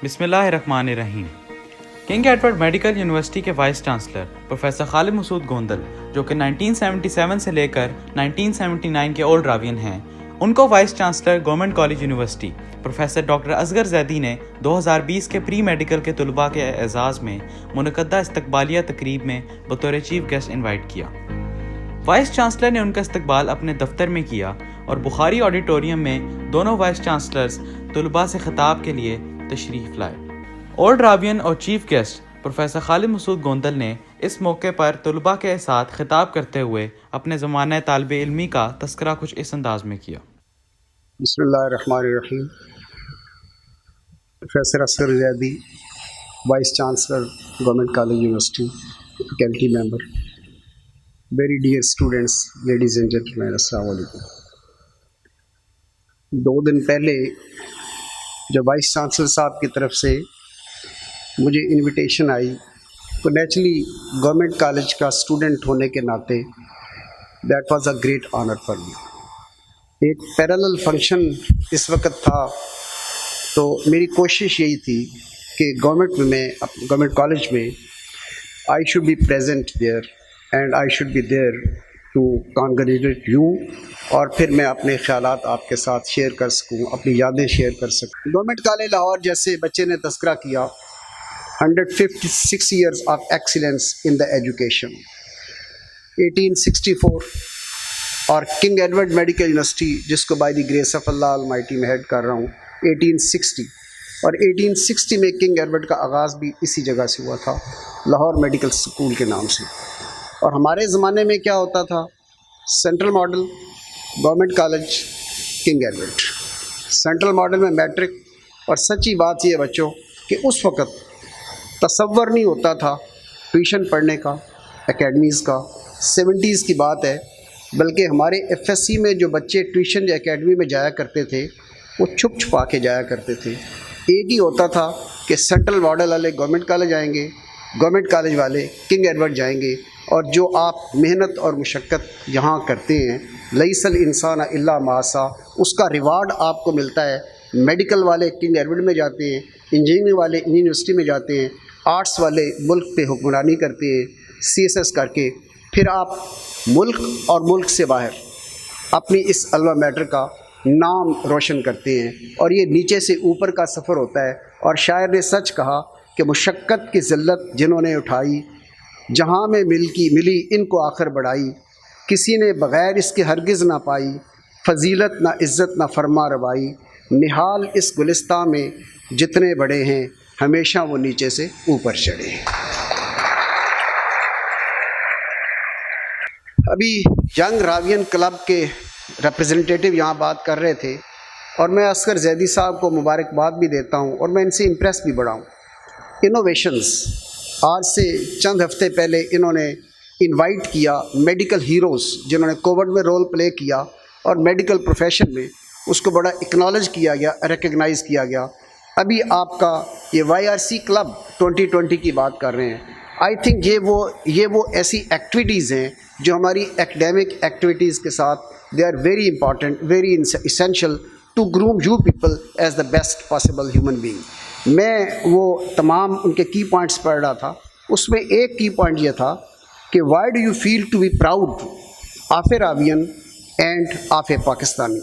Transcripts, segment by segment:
بسم اللہ الرحمن الرحیم۔ کنگ ایڈورڈ میڈیکل یونیورسٹی کے وائس چانسلر پروفیسر خالد مسعود گوندل، جو کہ 1977 سے لے کر 1979 کے اولڈ راوین ہیں، ان کو voice chancellor government college university professor doctor Asghar Zaidi نے 2020 کے پری میڈیکل کے طلباء کے اعزاز میں منعقدہ استقبالیہ تقریب میں بطور چیف گیسٹ انوائٹ کیا۔ وائس چانسلر نے ان کا استقبال اپنے دفتر میں کیا اور بخاری آڈیٹوریم میں دونوں وائس چانسلرز طلباء سے خطاب کے لیے تشریف لائے۔ اولڈ راوین اور چیف گیسٹ پروفیسر خالد مسعود گوندل نے اس موقع پر طلباء کے ساتھ خطاب کرتے ہوئے اپنے زمانہ طالب علمی کا تذکرہ کچھ اس انداز میں کیا۔ بسم اللہ الرحمن الرحیم۔ Professor Asghar Zaidi, vice chancellor government college university, faculty member, very dear students, ladies and gentleman, السلام علیکم۔ 2 دن پہلے جب وائس چانسلر صاحب کی طرف سے مجھے انویٹیشن آئی تو نیچرلی گورنمنٹ کالج کا اسٹوڈنٹ ہونے کے ناطے that was a great honour for me. ایک پیرالل فنکشن اس وقت تھا تو میری کوشش یہی تھی کہ گورنمنٹ کالج میں I should be present there and I should be there to congratulate you, اور پھر میں اپنے خیالات آپ کے ساتھ شیئر کر سکوں، اپنی یادیں شیئر کر سکوں۔ گورنمنٹ کالج لاہور، جیسے بچے نے تذکرہ کیا، 156 years of excellence in the education, 1864، اور کنگ ایڈورڈ میڈیکل یونیورسٹی جس کو by the grace of Allah almighty میں ہیڈ کر رہا ہوں، 1860، اور 1860 میں کنگ ایڈورڈ کا آغاز بھی اسی جگہ سے ہوا تھا، لاہور میڈیکل اسکول کے نام سے۔ اور ہمارے زمانے میں کیا ہوتا تھا؟ Central model, government college, king Edward. Central model میں میٹرک، اور سچی بات یہ ہے بچوں کہ اس وقت تصور نہیں ہوتا تھا ٹیوشن پڑھنے کا، اکیڈمیز کا، 70s کی بات ہے، بلکہ ہمارے ایف ایس سی میں جو بچے ٹیوشن یا اکیڈمی میں جایا کرتے تھے وہ چھپ چھپا کے جایا کرتے تھے۔ ایک ہی ہوتا تھا کہ سینٹرل ماڈل والے گورنمنٹ کالج آئیں گے، گورنمنٹ کالج والے کنگ ایڈورڈ جائیں گے، اور جو آپ محنت اور مشقت یہاں کرتے ہیں، لیس الانسان الا ما سعی، اس کا ریوارڈ آپ کو ملتا ہے۔ میڈیکل والے کنگ ایڈورڈ میں جاتے ہیں، انجینئرنگ والے انجینئر یونیورسٹی میں جاتے ہیں، آرٹس والے ملک پہ حکمرانی کرتے ہیں سی ایس ایس کر کے، پھر آپ ملک اور ملک سے باہر اپنی اس الما میٹر کا نام روشن کرتے ہیں، اور یہ نیچے سے اوپر کا سفر ہوتا ہے۔ اور شاعر نے سچ کہا کہ مشقت کی ذلت جنہوں نے اٹھائی، جہاں میں ملی ان کو آخر بڑھائی، کسی نے بغیر اس کے ہرگز نہ پائی، فضیلت نہ عزت نہ فرما روائی، نہال اس گلستان میں جتنے بڑے ہیں، ہمیشہ وہ نیچے سے اوپر چڑھے۔ ابھی ینگ راوین کلب کے ریپریزنٹیٹیو یہاں بات کر رہے تھے، اور میں اصغر زیدی صاحب کو مبارکباد بھی دیتا ہوں، اور میں ان سے امپریس بھی بڑا ہوں۔ انوویشنز، آج سے چند ہفتے پہلے انہوں نے انوائٹ کیا میڈیکل ہیروز جنہوں نے کووڈ میں رول پلے کیا، اور میڈیکل پروفیشن میں اس کو بڑا اکنالج کیا گیا، ریکگنائز کیا گیا۔ ابھی آپ کا یہ وائی آر سی کلب 2020 کی بات کر رہے ہیں۔ آئی تھنک یہ وہ ایسی ایکٹیویٹیز ہیں جو ہماری ایکڈیمک ایکٹیویٹیز کے ساتھ they are very important, very essential to groom you people as the best possible human being. میں وہ تمام ان کے کی پوائنٹس پڑھ رہا تھا، اس میں ایک کی پوائنٹ یہ تھا کہ why do you feel to be proud of a Ravian and of a Pakistani.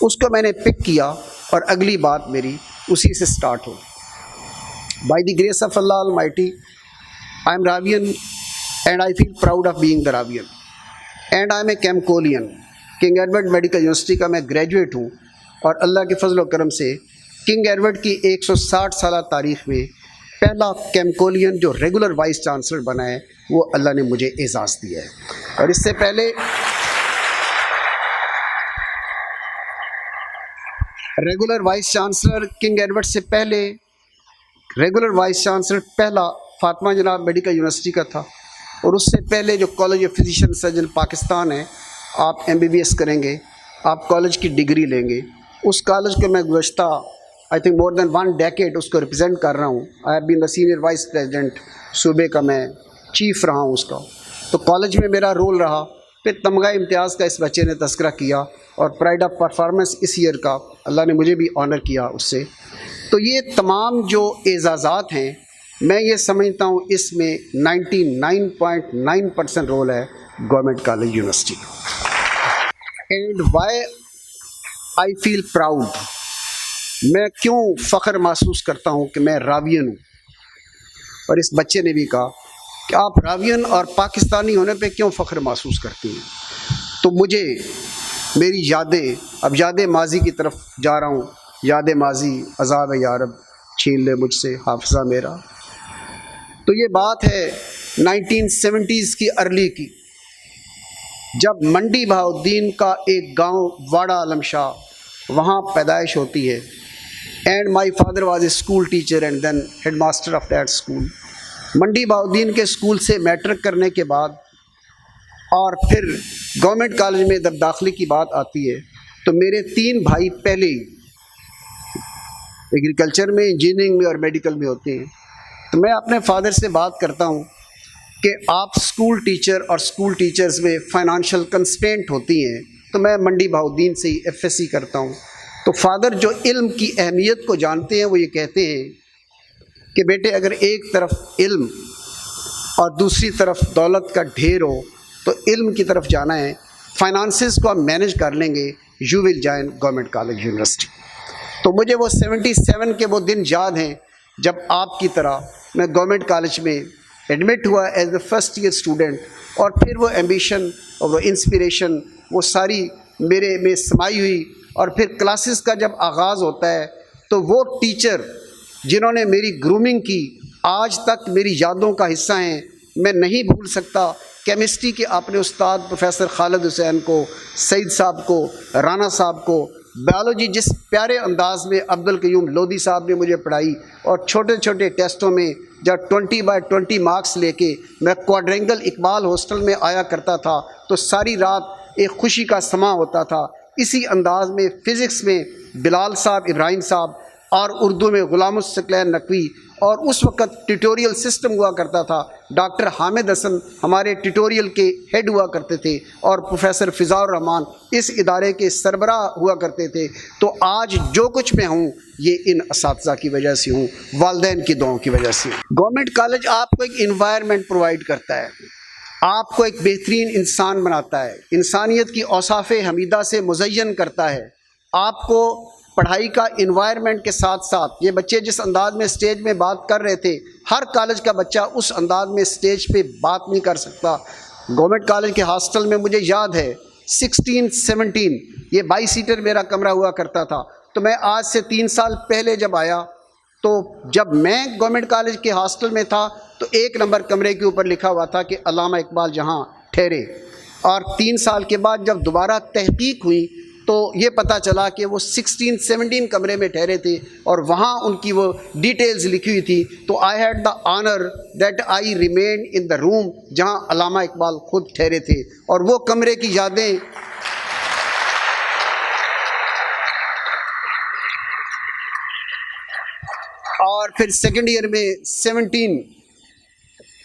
اس کو میں نے پک کیا، اور اگلی بات میری اسی سے start who. By the grace of Allah almighty I am Ravian and I feel proud of being the Ravian and I am a Kemkolian۔ King Edward medical university کا میں گریجویٹ ہوں، اور اللہ کے فضل و کرم سے کنگ ایڈورڈ کی 160 سالہ تاریخ میں پہلا کیمکولین جو ریگولر وائس چانسلر بنا ہے، وہ اللہ نے مجھے اعزاز دیا ہے۔ اور اس سے پہلے regular vice chancellor king Edward سے پہلے ریگولر وائس چانسلر پہلا فاطمہ جناب میڈیکل یونیورسٹی کا تھا، اور اس سے پہلے جو college of physician surgeon Pakistan ہے، آپ ایم بی بی ایس کریں گے، آپ کالج کی ڈگری لیں گے۔ اس کالج کو میں گزشتہ I think more then 1 decade اس کو ریپرزینٹ کر رہا ہوں۔ I have been the senior vice president, صوبے کا میں چیف رہا ہوں اس کا، تو کالج میں میرا رول رہا۔ پھر تمغہ امتیاز کا اس بچے نے تذکرہ کیا، اور پرائڈ آف پرفارمنس اس ایئر کا اللہ نے مجھے بھی آنر کیا اس سے۔ تو یہ تمام جو اعزازات ہیں میں یہ سمجھتا ہوں اس میں 99.9% رول ہے government college university. And why I feel proud, میں کیوں فخر محسوس کرتا ہوں کہ میں راوین ہوں. اور اس بچے نے بھی کہا کہ آپ راوین اور پاکستانی ہونے پہ کیوں فخر محسوس کرتی ہیں. تو مجھے میری یادیں، اب یاد ماضی کی طرف جا رہا ہوں. یاد ماضی عذاب یارب چھین لے مجھ سے حافظہ میرا. تو یہ بات ہے 1970s کی ارلی کی، جب منڈی بہاؤالدین کا ایک گاؤں واڑہ عالم شاہ، وہاں پیدائش ہوتی ہے. And my father was a school teacher and then head master of that school. Mandi Bahauddin کے اسکول سے میٹرک کرنے کے بعد اور پھر گورنمنٹ کالج میں جب داخلے کی بات آتی ہے تو میرے 3 بھائی پہلے ہی ایگریکلچر میں، انجینئرنگ میں اور میڈیکل میں ہوتے ہیں. تو میں اپنے فادر سے بات کرتا ہوں کہ آپ اسکول ٹیچر اور اسکول ٹیچرز میں فائنانشیل کنسٹرینٹ ہوتی ہیں، تو میں منڈی بہاؤالدین سے ہی FSC کرتا ہوں. تو فادر جو علم کی اہمیت کو جانتے ہیں وہ یہ کہتے ہیں کہ بیٹے اگر ایک طرف علم اور دوسری طرف دولت کا ڈھیر ہو تو علم کی طرف جانا ہے، فائنانسز کو ہم مینیج کر لیں گے، you will join government college university. تو مجھے وہ 77 کے وہ دن یاد ہیں جب آپ کی طرح میں گورنمنٹ کالج میں ایڈمٹ ہوا as a first year student, اور پھر وہ ایمبیشن اور وہ انسپریشن وہ ساری میرے میں سمائی ہوئی. اور پھر کلاسز کا جب آغاز ہوتا ہے تو وہ ٹیچر جنہوں نے میری گرومنگ کی آج تک میری یادوں کا حصہ ہیں. میں نہیں بھول سکتا کیمسٹری کے اپنے استاد پروفیسر خالد حسین کو، سعید صاحب کو، رانا صاحب کو. بایولوجی جس پیارے انداز میں عبدالقیوم لودھی صاحب نے مجھے پڑھائی، اور چھوٹے چھوٹے ٹیسٹوں میں جب 20/20 مارکس لے کے میں کوارڈرینگل اقبال ہاسٹل میں آیا کرتا تھا تو ساری رات ایک خوشی کا سماں ہوتا تھا. اسی انداز میں فزکس میں بلال صاحب، ابراہیم صاحب، اور اردو میں غلام الثقلین نقوی، اور اس وقت ٹیوٹوریل سسٹم ہوا کرتا تھا. ڈاکٹر حامد حسن ہمارے ٹیوٹوریل کے ہیڈ ہوا کرتے تھے، اور پروفیسر فضاء الرحمان اس ادارے کے سربراہ ہوا کرتے تھے. تو آج جو کچھ میں ہوں یہ ان اساتذہ کی وجہ سے ہوں، والدین کی دعاؤں کی وجہ سے. گورنمنٹ کالج آپ کو ایک انوائرمنٹ پرووائڈ کرتا ہے، آپ کو ایک بہترین انسان بناتا ہے، انسانیت کی اوصاف حمیدہ سے مزین کرتا ہے. آپ کو پڑھائی کا انوائرمنٹ کے ساتھ ساتھ یہ بچے جس انداز میں اسٹیج میں بات کر رہے تھے، ہر کالج کا بچہ اس انداز میں اسٹیج پہ بات نہیں کر سکتا. گورنمنٹ کالج کے ہاسٹل میں مجھے یاد ہے 16-17 یہ 22 سیٹر میرا کمرہ ہوا کرتا تھا. تو میں آج سے 3 سال پہلے جب آیا تو جب میں گورنمنٹ کالج کے ہاسٹل میں تھا تو 1 نمبر کمرے کے اوپر لکھا ہوا تھا کہ علامہ اقبال جہاں ٹھہرے. اور 3 سال کے بعد جب دوبارہ تحقیق ہوئی تو یہ پتہ چلا کہ وہ 16-17 کمرے میں ٹھہرے تھے، اور وہاں ان کی وہ ڈیٹیلز لکھی ہوئی تھی. تو I had the honour that I remain in the room جہاں علامہ اقبال خود ٹھہرے تھے. اور وہ کمرے کی یادیں اور پھر سیکنڈ ایئر میں 17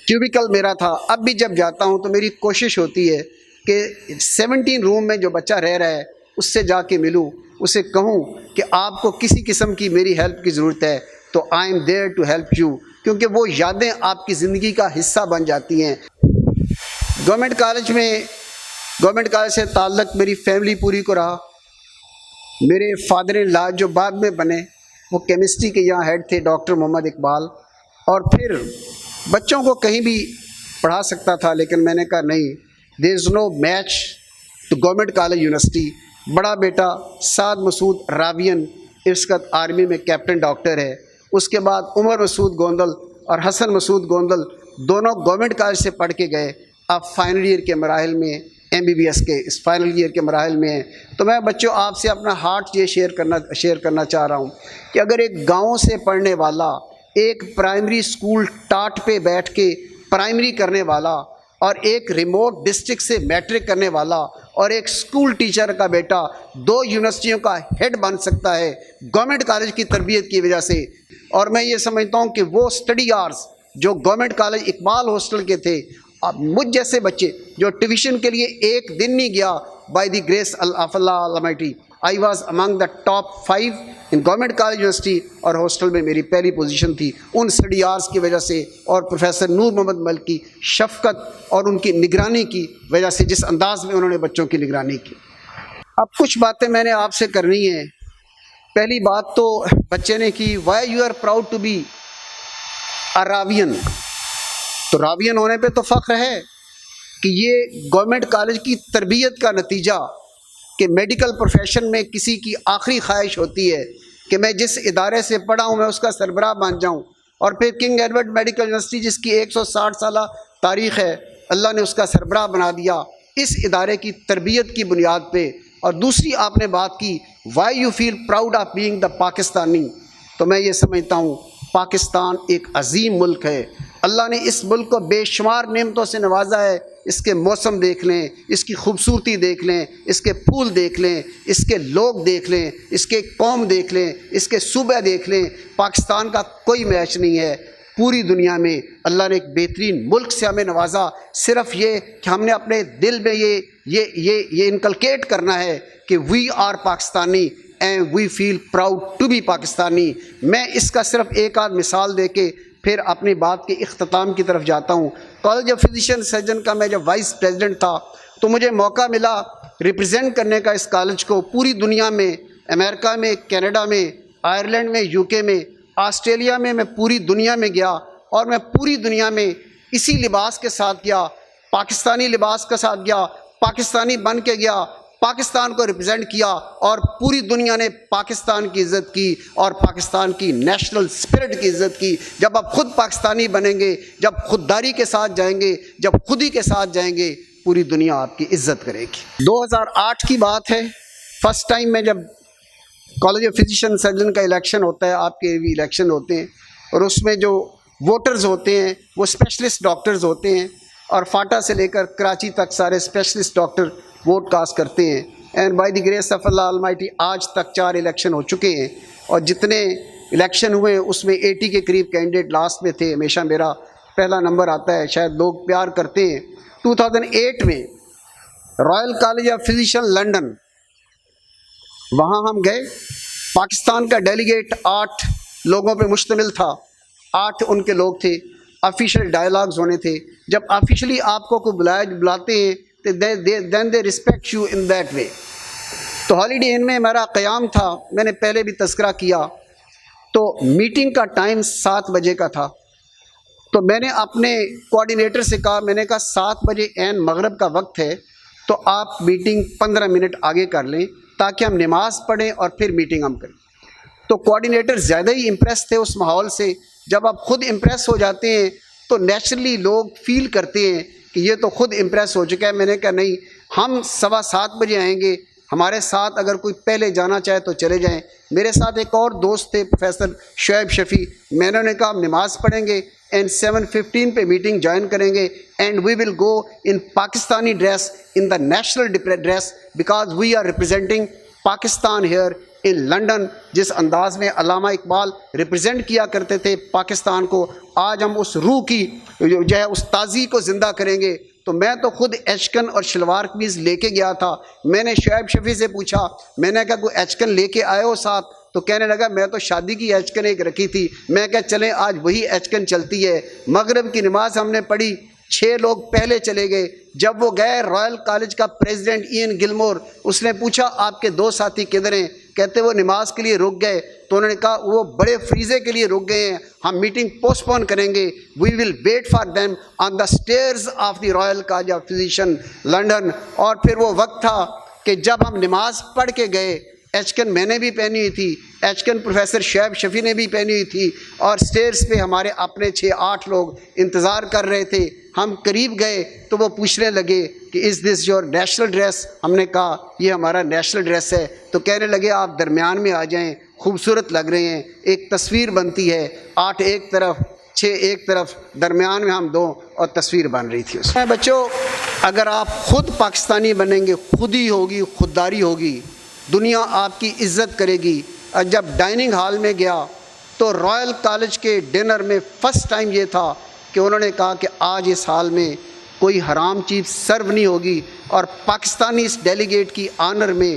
کیوبیکل میرا تھا. اب بھی جب جاتا ہوں تو میری کوشش ہوتی ہے کہ 17 روم میں جو بچہ رہ رہا ہے اس سے جا کے ملوں، اسے کہوں کہ آپ کو کسی قسم کی میری ہیلپ کی ضرورت ہے تو I am there to help you, کیونکہ وہ یادیں آپ کی زندگی کا حصہ بن جاتی ہیں. گورنمنٹ کالج سے تعلق میری فیملی پوری کو رہا. میرے فادر ان لا جو بعد میں بنے وہ کیمسٹری کے یہاں ہیڈ تھے، ڈاکٹر محمد اقبال. اور پھر بچوں کو کہیں بھی پڑھا سکتا تھا لیکن میں نے کہا نہیں، there is no match to government college university. بڑا بیٹا سعد مسعود راوین اس وقت آرمی میں کیپٹن ڈاکٹر ہے. اس کے بعد عمر مسعود گوندل اور حسن مسعود گوندل دونوں گورنمنٹ کالج سے پڑھ کے گئے، اب فائنل ایئر کے مراحل میں MBBS کے اس فائنل ایئر کے مراحل میں ہیں. تو میں بچوں آپ سے اپنا ہارٹ یہ شیئر کرنا چاہ رہا ہوں کہ اگر ایک گاؤں سے پڑھنے والا، ایک پرائمری اسکول ٹاٹ پہ بیٹھ کے پرائمری کرنے والا، اور ایک ریموٹ ڈسٹرکٹ سے میٹرک کرنے والا، اور ایک اسکول ٹیچر کا بیٹا 2 یونیورسٹیوں کا ہیڈ بن سکتا ہے گورنمنٹ کالج کی تربیت کی وجہ سے. اور میں یہ سمجھتا ہوں کہ وہ اسٹڈی آورس جو گورنمنٹ کالج اقبال ہاسٹل کے تھے، اب مجھ جیسے بچے جو ٹیوشن کے لیے ایک دن نہیں گیا، by the grace of Allah almighty I was among the top 5 in government college university, اور ہاسٹل میں میری پہلی پوزیشن تھی ان اسٹڈی آرز کی وجہ سے، اور پروفیسر نور محمد ملک کی شفقت اور ان کی نگرانی کی وجہ سے، جس انداز میں انہوں نے بچوں کی نگرانی کی۔ اب کچھ باتیں میں نے آپ سے کرنی ہیں۔ پہلی بات تو بچے نے کی، why you are proud to be a Ravian, تو راوین ہونے پہ تو فخر ہے کہ یہ گورنمنٹ کالج کی تربیت کا نتیجہ، کہ میڈیکل پروفیشن میں کسی کی آخری خواہش ہوتی ہے کہ میں جس ادارے سے پڑھا ہوں میں اس کا سربراہ بن جاؤں، اور پھر کنگ ایڈورڈ میڈیکل یونیورسٹی جس کی 160 سالہ تاریخ ہے، اللہ نے اس کا سربراہ بنا دیا اس ادارے کی تربیت کی بنیاد پہ۔ اور دوسری آپ نے بات کی، why you feel proud of being the Pakistani, تو میں یہ سمجھتا ہوں پاکستان ایک عظیم ملک ہے، اللہ نے اس ملک کو بے شمار نعمتوں سے نوازا ہے۔ اس کے موسم دیکھ لیں، اس کی خوبصورتی دیکھ لیں، اس کے پھول دیکھ لیں، اس کے لوگ دیکھ لیں، اس کے قوم دیکھ لیں، اس کے صوبے دیکھ لیں، پاکستان کا کوئی میچ نہیں ہے پوری دنیا میں۔ اللہ نے ایک بہترین ملک سے ہمیں نوازا، صرف یہ کہ ہم نے اپنے دل میں یہ انکلکیٹ کرنا ہے کہ we are Pakistani and we feel proud to be Pakistani. میں اس کا صرف ایک آدھ مثال دے کے پھر اپنی بات کے اختتام کی طرف جاتا ہوں۔ کالج آف فزیشین سرجن کا میں جب وائس پریزیڈنٹ تھا تو مجھے موقع ملا ریپرزینٹ کرنے کا اس کالج کو پوری دنیا میں، امریکہ میں، کینیڈا میں، آئرلینڈ میں، یو کے میں، آسٹریلیا میں پوری دنیا میں گیا، اور میں پوری دنیا میں اسی لباس کے ساتھ گیا، پاکستانی لباس کے ساتھ گیا، پاکستانی بن کے گیا، پاکستان کو ریپرزینٹ کیا، اور پوری دنیا نے پاکستان کی عزت کی اور پاکستان کی نیشنل اسپرٹ کی عزت کی۔ جب آپ خود پاکستانی بنیں گے، جب خودداری کے ساتھ جائیں گے، جب خودی کے ساتھ جائیں گے، پوری دنیا آپ کی عزت کرے گی۔ 2008 کی بات ہے، فرسٹ ٹائم میں جب کالج آف فزیشین سرجن کا الیکشن ہوتا ہے، آپ کے بھی الیکشن ہوتے ہیں، اور اس میں جو ووٹرز ہوتے ہیں وہ اسپیشلسٹ ڈاکٹرز ہوتے ہیں، اور فاٹا سے لے کر کراچی تک سارے اسپیشلسٹ ڈاکٹر ووٹ کاسٹ کرتے ہیں۔ And by the grace of Allah Almighty آج تک 4 الیکشن ہو چکے ہیں، اور جتنے الیکشن ہوئے ہیں اس میں 80 کے قریب کینڈیڈیٹ لاسٹ میں تھے، ہمیشہ میرا پہلا نمبر آتا ہے، شاید لوگ پیار کرتے ہیں۔ 2008 میں Royal college of physician London, وہاں ہم گئے، پاکستان کا ڈیلیگیٹ 8 لوگوں پہ مشتمل تھا، 8 ان کے لوگ تھے، آفیشیل ڈائلاگز ہونے تھے۔ جب آفیشلی آپ کو کوئی بلاتے ہیں then they respect you in that way۔ تو ہالیڈے ان میں میرا قیام تھا، میں نے پہلے بھی تذکرہ کیا، تو میٹنگ کا ٹائم 7 بجے کا تھا، تو میں نے اپنے کوآرڈینیٹر سے کہا، میں نے کہا 7 بجے عین مغرب کا وقت ہے، تو آپ میٹنگ 15 منٹ آگے کر لیں تاکہ ہم نماز پڑھیں اور پھر میٹنگ ہم کریں۔ تو کوآرڈینیٹر زیادہ ہی امپریس تھے اس ماحول سے۔ جب آپ خود امپریس ہو جاتے ہیں تو نیچرلی لوگ فیل کرتے ہیں کہ یہ تو خود امپریس ہو چکا ہے۔ میں نے کہا نہیں، ہم 7:15 بجے آئیں گے، ہمارے ساتھ اگر کوئی پہلے جانا چاہے تو چلے جائیں۔ میرے ساتھ ایک اور دوست تھے پروفیسر شعیب شفیع، میں نے کہا ہم نماز پڑھیں گے اینڈ 7:15 پہ میٹنگ جوائن کریں گے، and we will go in Pakistani dress, in the national dress, because we are representing Pakistan here in London. جس انداز میں علامہ اقبال ریپرزینٹ کیا کرتے تھے پاکستان کو، آج ہم اس روح کی جو ہے اس تازی کو زندہ کریں گے۔ تو میں تو خود ایچکن اور شلوار قمیض لے کے گیا تھا۔ میں نے شعیب شفیع سے پوچھا، میں نے کہا کوئی ایچکن لے کے آئے ہو ساتھ؟ تو کہنے لگا میں تو شادی کی ایچکن ایک رکھی تھی۔ میں کہا چلیں آج وہی ایچکن چلتی ہے۔ مغرب کی نماز ہم نے پڑھی، 6 لوگ پہلے چلے گئے۔ جب وہ گئے، رائل کالج کا پریزیڈنٹ ایئن گلمور، اس نے پوچھا آپ کے 2 ساتھی کدھر ہیں؟ کہتے وہ نماز کے لیے رک گئے۔ تو انہوں نے کہا وہ بڑے فریضے کے لیے رک گئے ہیں، ہم میٹنگ پوسٹ پون کریں گے، we will wait for them on the stairs of the royal college of physician London. اور پھر وہ وقت تھا کہ جب ہم نماز پڑھ کے گئے، ایچکن میں نے بھی پہنی ہوئی تھی، ایچکن پروفیسر شعیب شفیع نے بھی پہنی ہوئی تھی، اور اسٹیئرز پہ ہمارے اپنے 6-8 لوگ انتظار کر رہے تھے۔ ہم قریب گئے تو وہ پوچھنے لگے کہ از دس یور نیشنل ڈریس؟ ہم نے کہا یہ ہمارا نیشنل ڈریس ہے۔ تو کہنے لگے آپ درمیان میں آ جائیں، خوبصورت لگ رہے ہیں، ایک تصویر بنتی ہے، 8 ایک طرف 6 ایک طرف، درمیان میں ہم 2، اور تصویر بن رہی تھی اس میں۔ بچوں، اگر آپ خود پاکستانی بنیں گے، خودی ہوگی، خودداری ہوگی، دنیا آپ کی عزت کرے گی۔ اور جب ڈائننگ ہال میں گیا تو رائل کالج کے ڈنر میں فرسٹ ٹائم یہ تھا کہ انہوں نے کہا کہ آج اس ہال میں کوئی حرام چیز سرو نہیں ہوگی، اور پاکستانی اس ڈیلیگیٹ کی آنر میں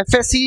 FSC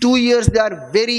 2 years they are very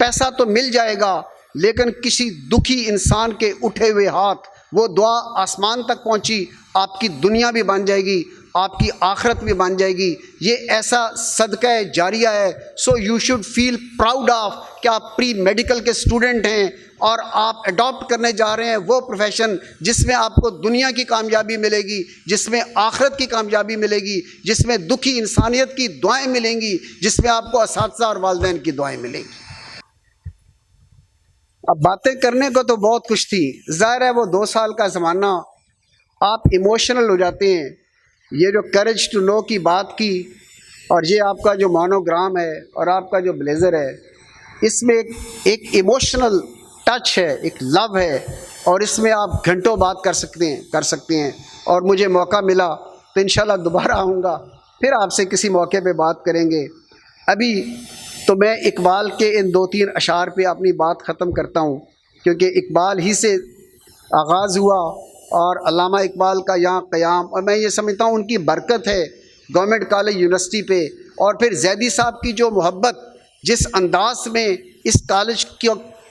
پیسہ تو مل جائے گا لیکن کسی دکھی انسان کے اٹھے ہوئے ہاتھ وہ دعا آسمان تک پہنچی، آپ کی دنیا بھی بن جائے گی، آپ کی آخرت بھی بن جائے گی۔ یہ ایسا صدقہ جاریہ ہے۔ So you should feel proud of کہ آپ پری میڈیکل کے اسٹوڈنٹ ہیں اور آپ اڈاپٹ کرنے جا رہے ہیں وہ پروفیشن جس میں آپ کو دنیا کی کامیابی ملے گی، جس میں آخرت کی کامیابی ملے گی، جس میں دکھی انسانیت کی دعائیں ملیں گی، جس میں آپ کو اساتذہ اور والدین کی دعائیں ملیں گی۔ اب باتیں کرنے کو تو بہت کچھ تھی، ظاہر ہے وہ 2 سال کا زمانہ، آپ ایموشنل ہو جاتے ہیں۔ یہ جو کریج ٹو نو کی بات کی اور یہ آپ کا جو مونوگرام ہے اور آپ کا جو بلیزر ہے، اس میں ایک ایموشنل ٹچ ہے، ایک لو ہے، اور اس میں آپ گھنٹوں بات کر سکتے ہیں اور مجھے موقع ملا تو انشاءاللہ دوبارہ آؤں گا، پھر آپ سے کسی موقع پہ بات کریں گے۔ ابھی تو میں اقبال کے ان 2-3 اشعار پہ اپنی بات ختم کرتا ہوں، کیونکہ اقبال ہی سے آغاز ہوا اور علامہ اقبال کا یہاں قیام، اور میں یہ سمجھتا ہوں ان کی برکت ہے گورنمنٹ کالج یونیورسٹی پہ، اور پھر زیدی صاحب کی جو محبت، جس انداز میں اس کالج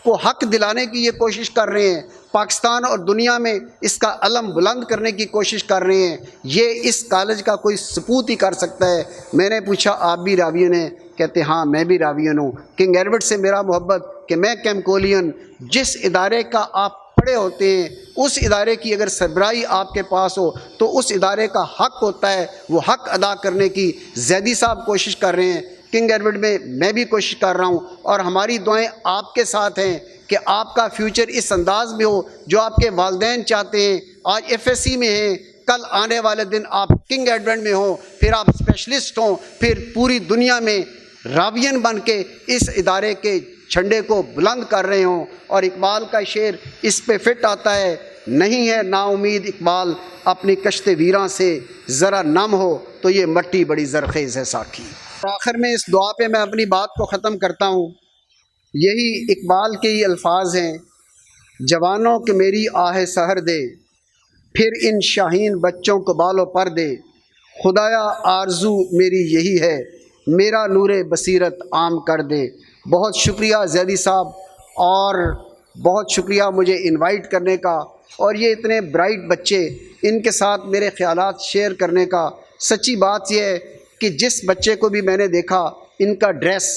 کو حق دلانے کی یہ کوشش کر رہے ہیں، پاکستان اور دنیا میں اس کا علم بلند کرنے کی کوشش کر رہے ہیں، یہ اس کالج کا کوئی سپوت ہی کر سکتا ہے۔ میں نے پوچھا آپ بھی راویین ہیں؟ کہتے ہاں میں بھی راویین ہوں۔ کنگ ایڈورڈ سے میرا محبت کہ میں کیمکولین، جس ادارے کا آپ پڑھے ہوتے ہیں اس ادارے کی اگر سربراہی آپ کے پاس ہو تو اس ادارے کا حق ہوتا ہے وہ حق ادا کرنے کی زیدی صاحب کوشش کر رہے ہیں، کنگ ایڈورڈ میں بھی کوشش کر رہا ہوں، اور ہماری دعائیں آپ کے ساتھ ہیں کہ آپ کا فیوچر اس انداز میں ہو جو آپ کے والدین چاہتے ہیں۔ آج ایف ایس سی میں ہیں، کل آنے والے دن آپ کنگ ایڈورڈ میں ہوں، پھر آپ اسپیشلسٹ ہوں، پھر پوری دنیا میں راویین بن کے اس ادارے کے جھنڈے کو بلند کر رہے ہوں۔ اور اقبال کا شعر اس پہ فٹ آتا ہے، نہیں ہے نا امید اقبال اپنی کشت ویراں سے، ذرا نم ہو تو یہ مٹی بڑی زرخیز ہے ساکھی۔ آخر میں اس دعا پہ میں اپنی بات کو ختم کرتا ہوں۔ یہی اقبال کے ہی الفاظ ہیں، جوانوں کہ میری آہ سحر دے، پھر ان شاہین بچوں کو بالوں پر دے، خدایا آرزو میری یہی ہے، میرا نور بصیرت عام کر دے۔ بہت شکریہ زیدی صاحب، اور بہت شکریہ مجھے انوائٹ کرنے کا، اور یہ اتنے برائٹ بچے، ان کے ساتھ میرے خیالات شیئر کرنے کا۔ سچی بات یہ ہے کہ جس بچے کو بھی میں نے دیکھا، ان کا ڈریس،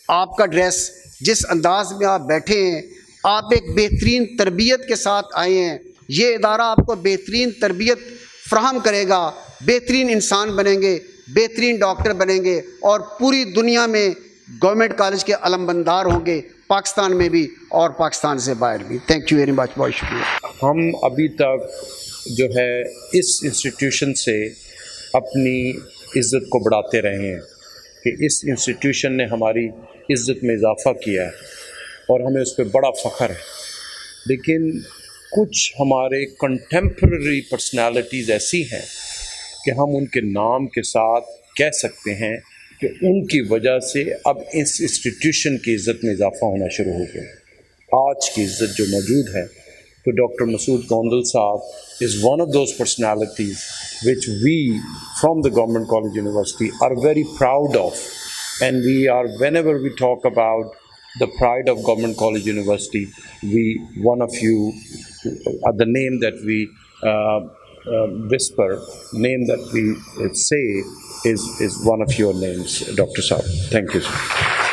آپ کا ڈریس، جس انداز میں آپ بیٹھے ہیں، آپ ایک بہترین تربیت کے ساتھ آئے ہیں۔ یہ ادارہ آپ کو بہترین تربیت فراہم کرے گا، بہترین انسان بنیں گے، بہترین ڈاکٹر بنیں گے، اور پوری دنیا میں گورنمنٹ کالج کے علم بردار ہوں گے، پاکستان میں بھی اور پاکستان سے باہر بھی۔ تھینک یو ویری مچ، بہت شکریہ۔ ہم ابھی تک جو ہے اس انسٹیٹیوشن سے اپنی عزت کو بڑھاتے رہے ہیں کہ اس انسٹیٹیوشن نے ہماری عزت میں اضافہ کیا ہے اور ہمیں اس پہ بڑا فخر ہے، لیکن کچھ ہمارے کنٹمپرری پرسنالٹیز ایسی ہیں کہ ہم ان کے نام کے ساتھ کہہ سکتے ہیں کہ ان کی وجہ سے اب اس انسٹیٹیوشن کی عزت میں اضافہ ہونا شروع ہو گیا۔ آج کی عزت جو موجود ہے تو ڈاکٹر مسعود گوندل صاحب is one of those personalities which we from the Government College University are very proud of, and we are, whenever we talk about the pride of Government College University, one of you, the name that we whisper, name that we say is one of your names, Dr. Saab. Thank you, sir.